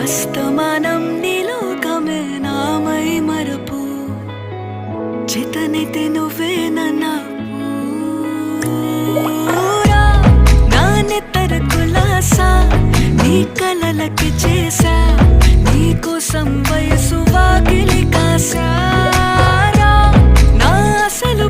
అస్తమానం నీలోకమే నామై మరపు చేతనైతే నువ్వే నూరా నా నెత్తర కులాసా నీ కలలకి చేసా నీ కోసం వయసు వాకిలి కాసారా నా అసలు